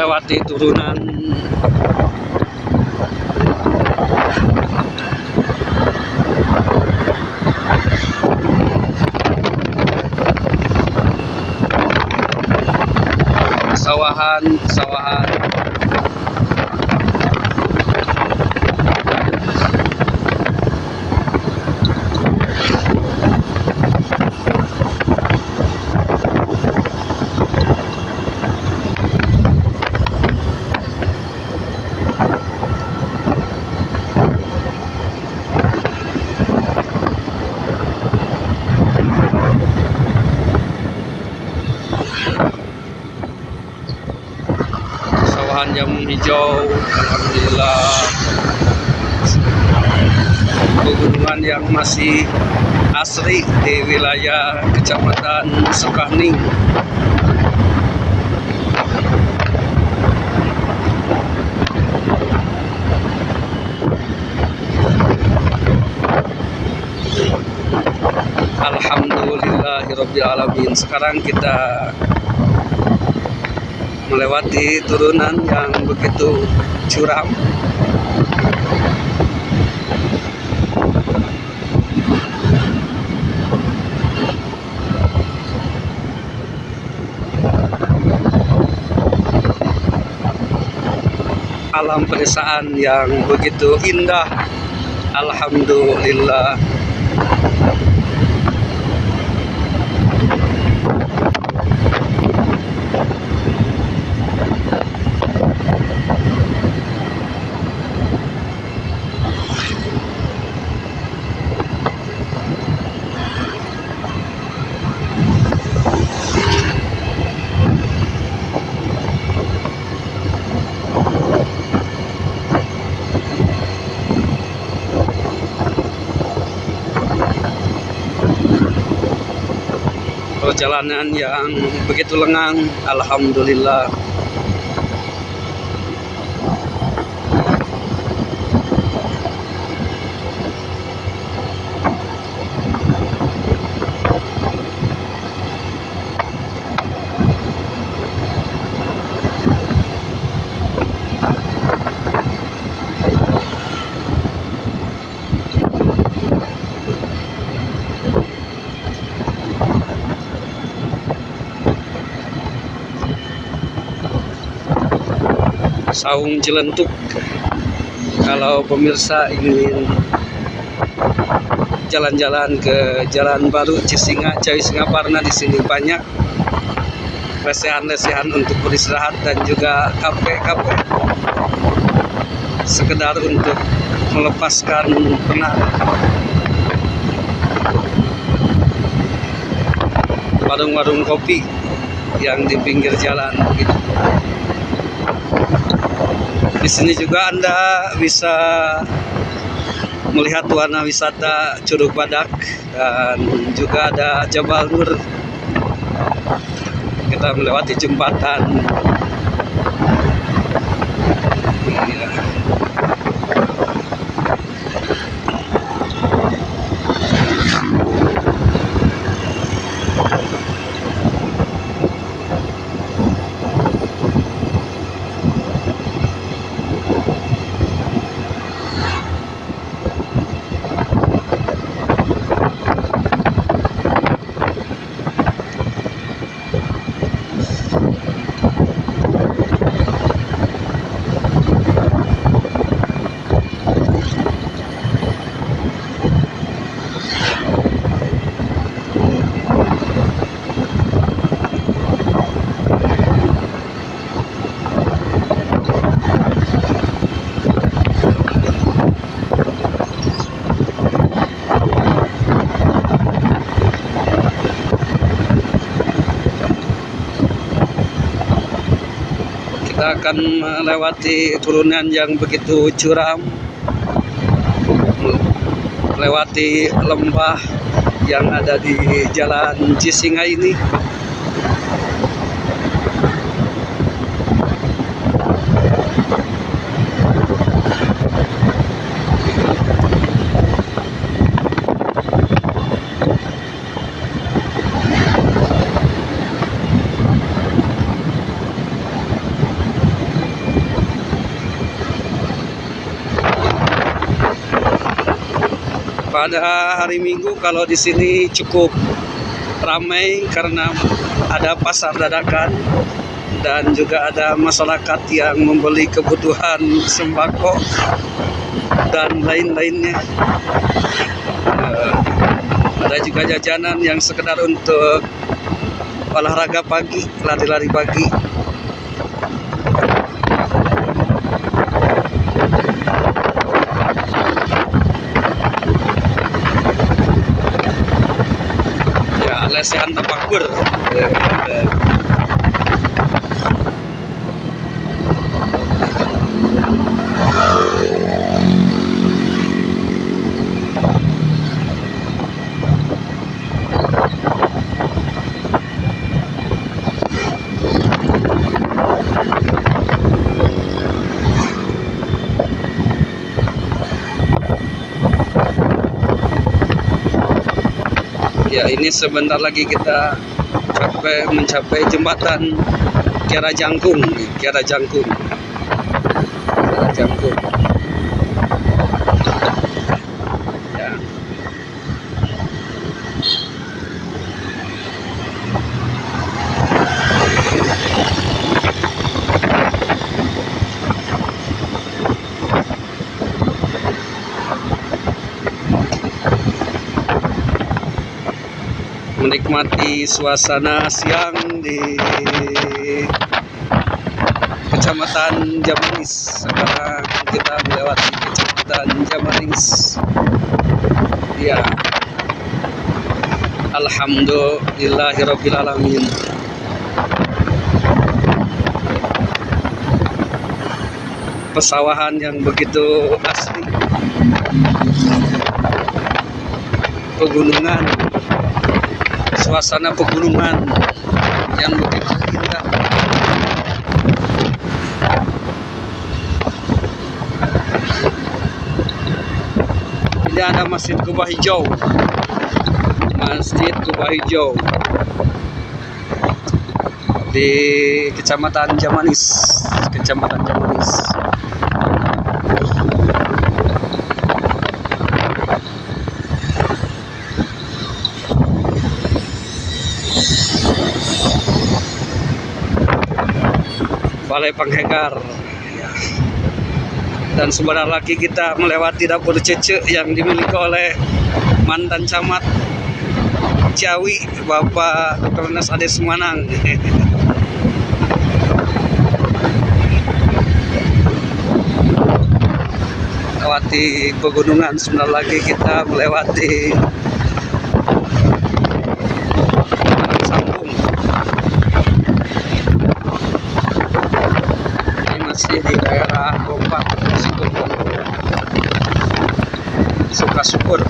melewati turunan sawahan. Sawahan yang hijau, alhamdulillah. Pegunungan yang masih asri di wilayah Kecamatan Sukahning. Alhamdulillahirrabbilalamin. Sekarang kita melewati turunan yang begitu curam. Alam pedesaan yang begitu indah, alhamdulillah. Perjalanan yang begitu lengang, alhamdulillah. Saung Cilentuk. Kalau pemirsa ingin jalan-jalan ke Jalan Baru Cisinga, Cawi Singaparna, di sini banyak lesehan-lesehan untuk beristirahat dan juga kafe-kafe sekedar untuk melepaskan penat. Warung-warung kopi yang di pinggir jalan gitu. Di sini juga Anda bisa melihat warna wisata Curug Badak dan juga ada Jabal Nur. Kita melewati jembatan. Kita akan melewati turunan yang begitu curam, melewati lembah yang ada di Jalan Cisinga ini. Pada hari Minggu kalau di sini cukup ramai karena ada pasar dadakan dan juga ada masyarakat yang membeli kebutuhan sembako dan lain-lainnya. Ada juga jajanan yang sekedar untuk olahraga pagi, lari-lari pagi. Ya, lesehan tapakur. Ya, ini sebentar lagi kita mencapai jembatan Kiara Jangkung. Kiara Jangkung. Kiara Jangkung. Ya. Menikmati suasana siang di Kecamatan Jamanis. Sekarang kita melewati Kecamatan Jamanis. Ya, alhamdulillahirobbilalamin. Pesawahan yang begitu asli, pegunungan, suasana pegunungan yang begitu indah. Ini ada Masjid Kubah Hijau. Masjid Kubah Hijau di Kecamatan Jamanis. Kecamatan Jamanis. Balai Panghegar. Dan sebentar lagi kita melewati dapur Cece yang dimiliki oleh mantan camat Ciawi, Bapak Dr. Nas Ade Sumanang. Melewati pegunungan, sebentar lagi kita melewati Sambung. Ini masih di daerah Gombak, Suka Syukur.